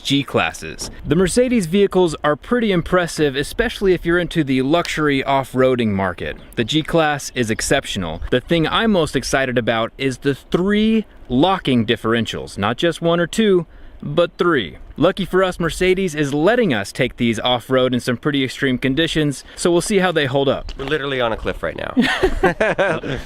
G-classes. The Mercedes vehicles are pretty impressive, especially if you're into the luxury off-roading market. The G-Class is exceptional. The thing I'm most excited about is the 3 locking differentials, not just 1 or 2, but 3. Lucky for us, Mercedes is letting us take these off-road in some pretty extreme conditions, so we'll see how they hold up. We're literally on a cliff right now.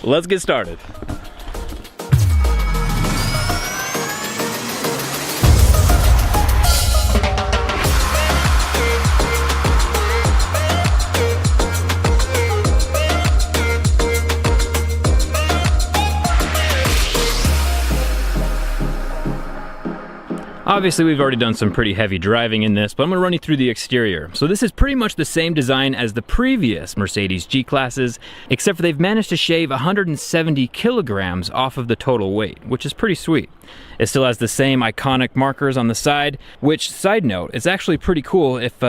Let's get started. Obviously, we've already done some pretty heavy driving in this, but I'm gonna run you through the exterior. So this is pretty much the same design as the previous Mercedes G-Classes, except for they've managed to shave 170 kilograms off of the total weight, which is pretty sweet. It still has the same iconic markers on the side, which, side note, is actually pretty cool. If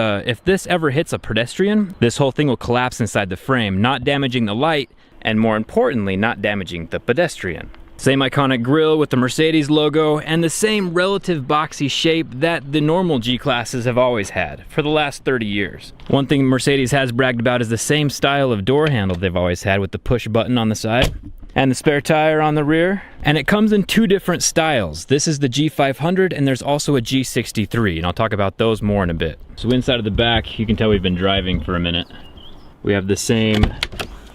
this ever hits a pedestrian, this whole thing will collapse inside the frame, not damaging the light, and more importantly, not damaging the pedestrian. Same iconic grille with the Mercedes logo and the same relative boxy shape that the normal G-Classes have always had for the last 30 years. One thing Mercedes has bragged about is the same style of door handle they've always had with the push button on the side and the spare tire on the rear. And it comes in 2 different styles. This is the G500 and there's also a G63, and I'll talk about those more in a bit. So inside of the back, you can tell we've been driving for a minute. We have the same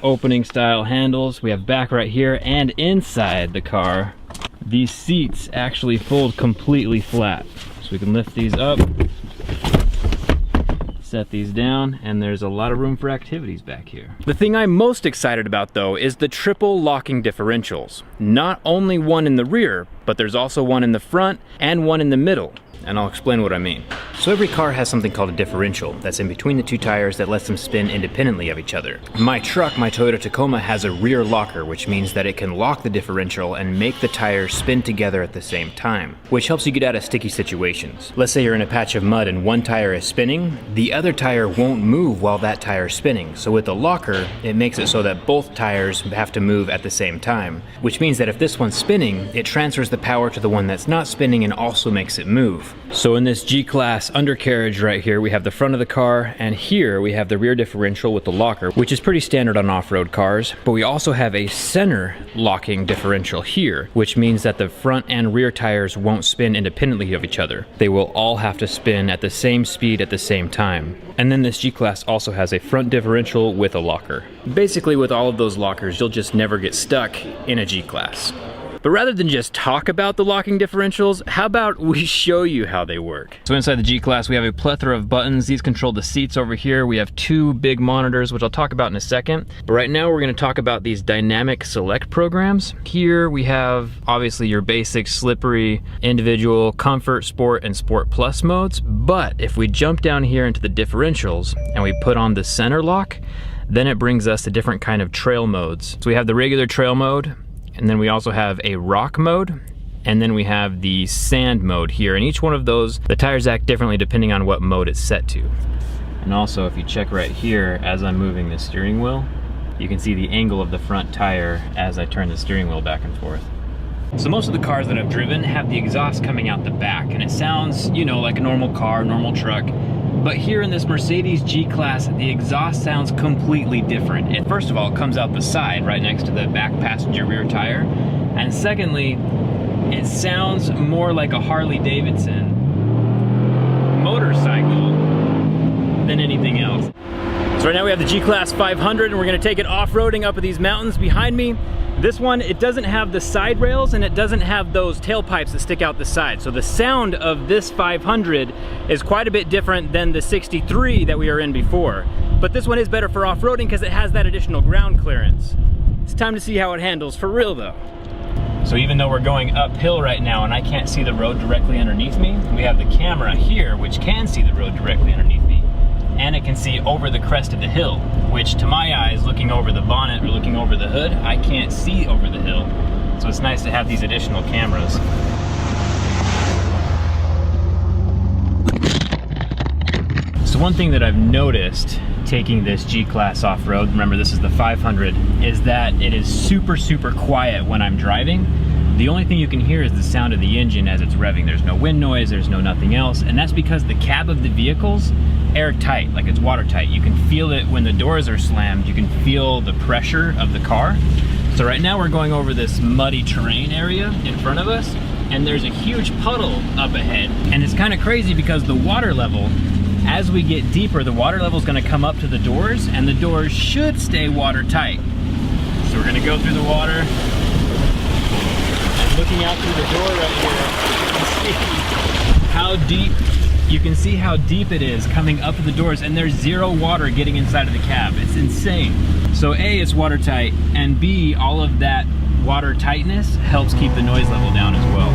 opening style handles. We have back right here, and inside the car, these seats actually fold completely flat. So we can lift these up, set these down, and there's a lot of room for activities back here. The thing I'm most excited about though is the triple locking differentials. Not only one in the rear, but there's also one in the front and one in the middle. And I'll explain what I mean. So every car has something called a differential that's in between the 2 tires that lets them spin independently of each other. My truck, my Toyota Tacoma, has a rear locker, which means that it can lock the differential and make the tires spin together at the same time, which helps you get out of sticky situations. Let's say you're in a patch of mud and one tire is spinning, the other tire won't move while that tire is spinning. So with the locker, it makes it so that both tires have to move at the same time, which means that if this one's spinning, it transfers the power to the one that's not spinning and also makes it move. So in this G-Class undercarriage right here, we have the front of the car, and here we have the rear differential with the locker, which is pretty standard on off-road cars, but we also have a center locking differential here, which means that the front and rear tires won't spin independently of each other. They will all have to spin at the same speed at the same time. And then this G-Class also has a front differential with a locker. Basically, with all of those lockers, you'll just never get stuck in a G-Class. But rather than just talk about the locking differentials, how about we show you how they work? So inside the G-Class, we have a plethora of buttons. These control the seats over here. We have 2 big monitors, which I'll talk about in a second. But right now, we're gonna talk about these dynamic select programs. Here we have, obviously, your basic slippery, individual, comfort, sport, and sport plus modes. But if we jump down here into the differentials and we put on the center lock, then it brings us to different kind of trail modes. So we have the regular trail mode, and then we also have a rock mode, and then we have the sand mode here. And each one of those, the tires act differently depending on what mode it's set to. And also, if you check right here, as I'm moving the steering wheel, you can see the angle of the front tire as I turn the steering wheel back and forth. So most of the cars that I've driven have the exhaust coming out the back, and it sounds, you know, like a normal car, normal truck. But here in this Mercedes G-Class, the exhaust sounds completely different. It, first of all, comes out the side right next to the back passenger rear tire. And secondly, it sounds more like a Harley-Davidson motorcycle than anything else. So right now we have the G-Class 500 and we're gonna take it off-roading up these mountains behind me. This one, it doesn't have the side rails and it doesn't have those tailpipes that stick out the side. So the sound of this 500 is quite a bit different than the 63 that we were in before. But this one is better for off-roading because it has that additional ground clearance. It's time to see how it handles for real though. So even though we're going uphill right now and I can't see the road directly underneath me, we have the camera here which can see the road directly underneath me. And it can see over the crest of the hill, which to my eyes, looking over the bonnet or looking over the hood, I can't see over the hill. So it's nice to have these additional cameras. So one thing that I've noticed taking this G-Class off-road, remember this is the 500, is that it is super quiet when I'm driving. The only thing you can hear is the sound of the engine as it's revving. There's no wind noise, there's no nothing else, and that's because the cab of the vehicle's airtight, like it's watertight. You can feel it when the doors are slammed. You can feel the pressure of the car. So right now we're going over this muddy terrain area in front of us, and there's a huge puddle up ahead. And it's kind of crazy because the water level, as we get deeper, the water level is going to come up to the doors, and the doors should stay watertight. So we're going to go through the water. And looking out through the door right here, you can see how deep it is coming up to the doors, and there's zero water getting inside of the cab. It's insane. So A, it's watertight, and B, all of that water tightness helps keep the noise level down as well.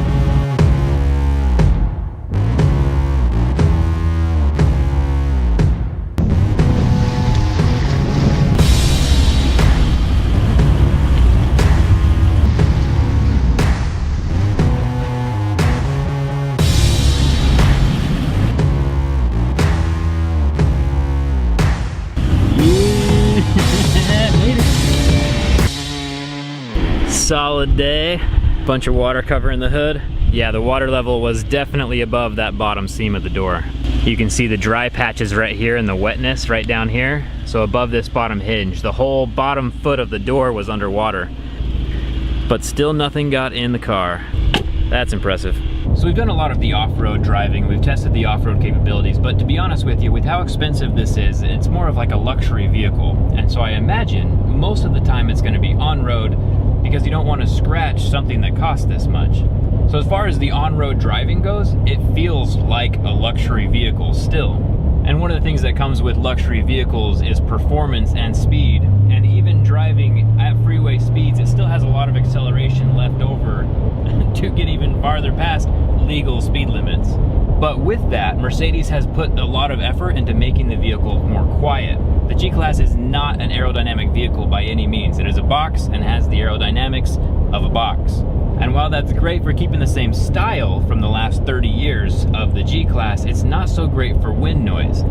Solid day. Bunch of water covering the hood. Yeah, the water level was definitely above that bottom seam of the door. You can see the dry patches right here and the wetness right down here. So above this bottom hinge, the whole bottom foot of the door was underwater. But still nothing got in the car. That's impressive. So we've done a lot of the off-road driving, we've tested the off-road capabilities, but to be honest with you, with how expensive this is, it's more of like a luxury vehicle. And so I imagine most of the time it's gonna be on-road because you don't want to scratch something that costs this much. So as far as the on-road driving goes, it feels like a luxury vehicle still. And one of the things that comes with luxury vehicles is performance and speed. And even driving at freeway speeds, it still has a lot of acceleration left over to get even farther past legal speed limits. But with that, Mercedes has put a lot of effort into making the vehicle more quiet. The G-Class is not an aerodynamic vehicle by any means. It is a box and has the aerodynamics of a box. And while that's great for keeping the same style from the last 30 years of the G-Class, it's not so great for wind noise.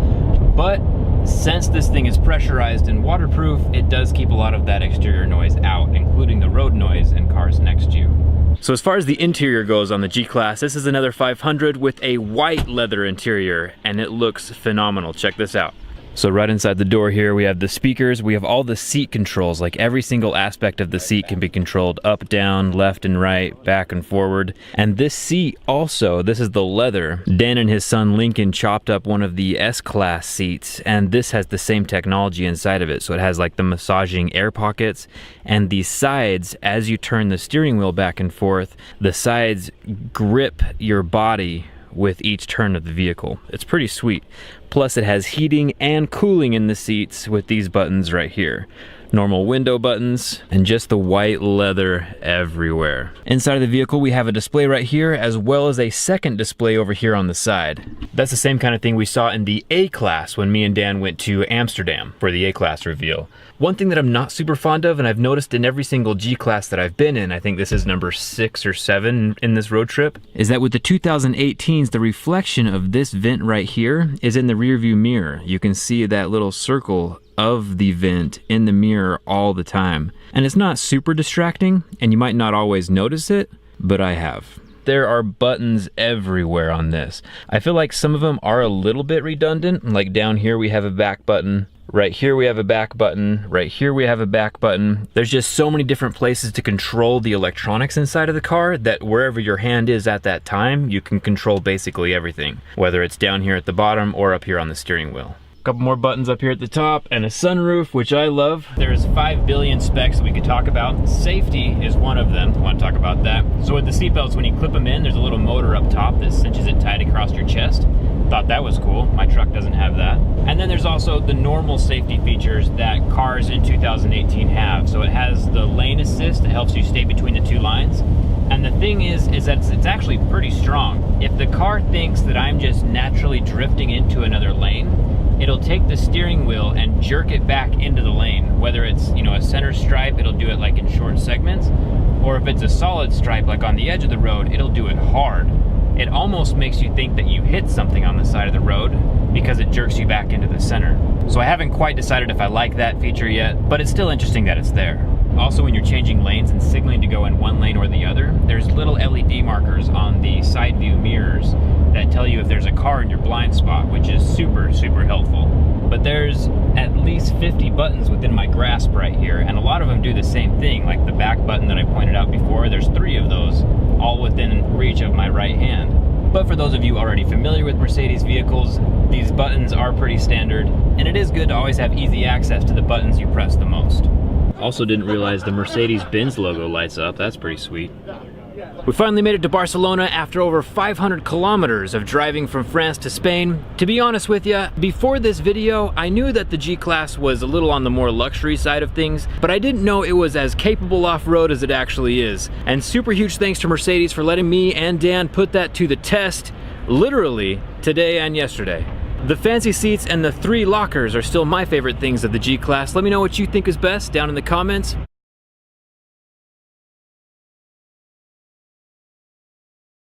But since this thing is pressurized and waterproof, it does keep a lot of that exterior noise out, including the road noise and cars next to you. So as far as the interior goes on the G-Class, this is another 500 with a white leather interior, and it looks phenomenal. Check this out. So right inside the door here, we have the speakers, we have all the seat controls, like every single aspect of the seat can be controlled up, down, left and right, back and forward. And this seat also, this is the leather. Dan and his son Lincoln chopped up one of the S-Class seats, and this has the same technology inside of it. So it has like the massaging air pockets, and the sides, as you turn the steering wheel back and forth, the sides grip your body with each turn of the vehicle. It's pretty sweet. Plus it has heating and cooling in the seats with these buttons right here. Normal window buttons, and just the white leather everywhere. Inside of the vehicle we have a display right here, as well as a second display over here on the side. That's the same kind of thing we saw in the A-Class when me and Dan went to Amsterdam for the A-Class reveal. One thing that I'm not super fond of, and I've noticed in every single G-Class that I've been in, I think this is number 6 or 7 in this road trip, is that with the 2018s, the reflection of this vent right here is in the rear view mirror. You can see that little circle of the vent in the mirror all the time. And it's not super distracting, and you might not always notice it, but I have. There are buttons everywhere on this. I feel like some of them are a little bit redundant, like down here we have a back button, right here we have a back button, right here we have a back button. There's just so many different places to control the electronics inside of the car that wherever your hand is at that time, you can control basically everything, whether it's down here at the bottom or up here on the steering wheel. Couple more buttons up here at the top, and a sunroof, which I love. There's 5 billion specs that we could talk about. Safety is one of them. I want to talk about that. So with the seatbelts, when you clip them in, there's a little motor up top that cinches it tight across your chest. Thought that was cool. My truck doesn't have that. And then there's also the normal safety features that cars in 2018 have. So it has the lane assist that helps you stay between the two lines. And the thing is that it's actually pretty strong. If the car thinks that I'm just naturally drifting into another lane, it'll take the steering wheel and jerk it back into the lane. Whether it's, you know, a center stripe, it'll do it like in short segments, or if it's a solid stripe like on the edge of the road, it'll do it hard. It almost makes you think that you hit something on the side of the road because it jerks you back into the center. So I haven't quite decided if I like that feature yet, but it's still interesting that it's there. Also, when you're changing lanes and signaling to go in one lane or the other, there's little LED markers on the side view mirrors that tell you if there's a car in your blind spot, which is super, super helpful. But there's at least 50 buttons within my grasp right here, and a lot of them do the same thing. Like the back button that I pointed out before, there's 3 of those, all within reach of my right hand. But for those of you already familiar with Mercedes vehicles, these buttons are pretty standard, and it is good to always have easy access to the buttons you press the most. Also didn't realize the Mercedes-Benz logo lights up. That's pretty sweet. We finally made it to Barcelona after over 500 kilometers of driving from France to Spain. To be honest with you, before this video, I knew that the G-Class was a little on the more luxury side of things, but I didn't know it was as capable off-road as it actually is. And super huge thanks to Mercedes for letting me and Dan put that to the test, literally today and yesterday. The fancy seats and the 3 lockers are still my favorite things of the G-Class. Let me know what you think is best down in the comments.